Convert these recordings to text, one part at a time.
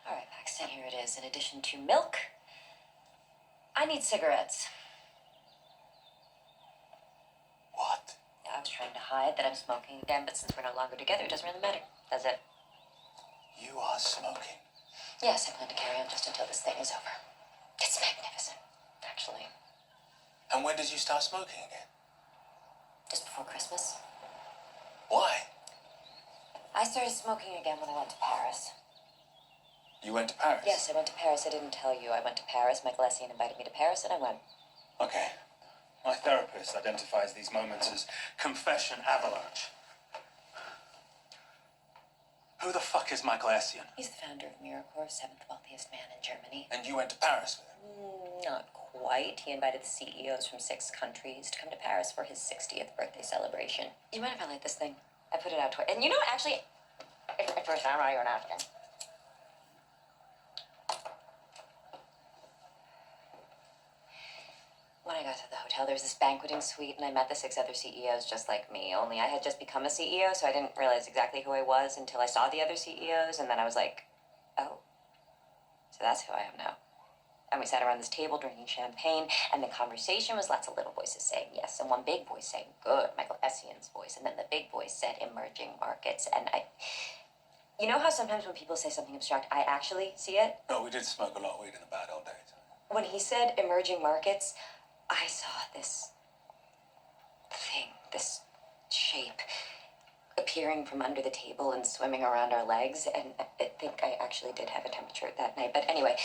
All right, Paxton, here it is. In addition to milk, I need cigarettes. What? I was trying to hide that I'm smoking again, but since we're no longer together, it doesn't really matter, does it? You are smoking? Yes, I plan to carry on just until this thing is over. It's magnificent, actually. And when did you start smoking again? Just before Christmas. Why? I started smoking again when I went to Paris. You went to Paris? Yes, I went to Paris. I didn't tell you. I went to Paris. Michael Essien invited me to Paris, and I went. Okay. My therapist identifies these moments as confession avalanche. Who the fuck is Michael Essien? He's the founder of MiraCorp, 7th wealthiest man in Germany. And you went to Paris with him? Not quite. He invited the CEOs from 6 countries to come to Paris for his 60th birthday celebration. You mind if I light this thing? I put it out twice. And you know, actually, at first, I'm not even asking. When I got to the hotel, there was this banqueting suite, and I met the 6 other CEOs just like me, only I had just become a CEO, so I didn't realize exactly who I was until I saw the other CEOs, and then I was like, oh, so that's who I am now. And we sat around this table drinking champagne, and the conversation was lots of little voices saying yes, and one big voice saying good, Michael Essien's voice, and then the big voice said emerging markets, and you know how sometimes when people say something abstract, I actually see it? No, we did smoke a lot of weed in the bad old days. When he said emerging markets, I saw this thing, this shape, appearing from under the table and swimming around our legs, and I think I actually did have a temperature that night. But anyway,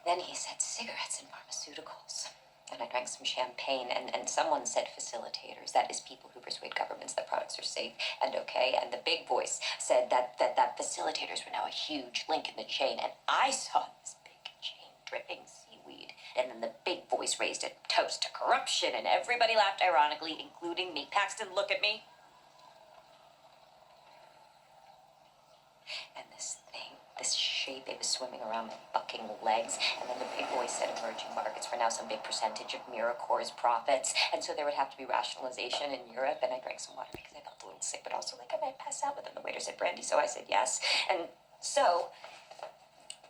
then he said cigarettes and pharmaceuticals, and I drank some champagne, and someone said facilitators. That is people who persuade governments that products are safe and okay, and the big voice said that facilitators were now a huge link in the chain, and I saw this big chain dripping seaweed, and then the big voice raised a toast to corruption, and everybody laughed ironically, including me. Paxton, look at me. And this thing, this shape, it was swimming around my fucking legs, and then the big voice said emerging markets were now some big percentage of MiraCorp's profits, and so there would have to be rationalization in Europe, and I drank some water because I felt a little sick, but also like I might pass out, but then the waiter said brandy, so I said yes, and so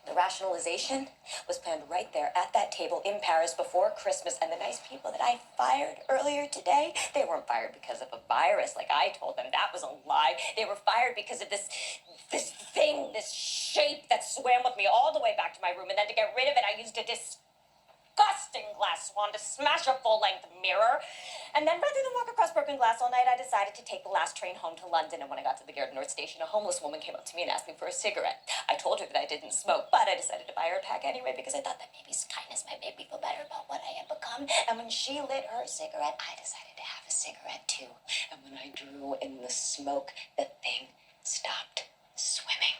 the rationalization was planned right there at that table in Paris before Christmas, and the nice people that I fired earlier today, they weren't fired because of a virus like I told them. That was a lie. They were fired because of this thing, this shape that swam with me all the way back to my room, and then to get rid of it, I used a disgusting glass swan to smash a full-length mirror. And then rather than walk across broken glass all night, I decided to take the last train home to London. And when I got to the Gare du Nord station, a homeless woman came up to me and asked me for a cigarette. I told her that I didn't smoke, but I decided to buy her a pack anyway because I thought that maybe kindness might make me feel better about what I had become. And when she lit her cigarette, I decided to have a cigarette too. And when I drew in the smoke, the thing stopped swimming.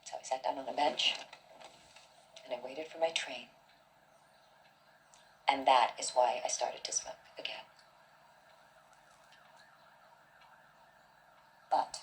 So I sat down on a bench and I waited for my train. And that is why I started to smoke again. But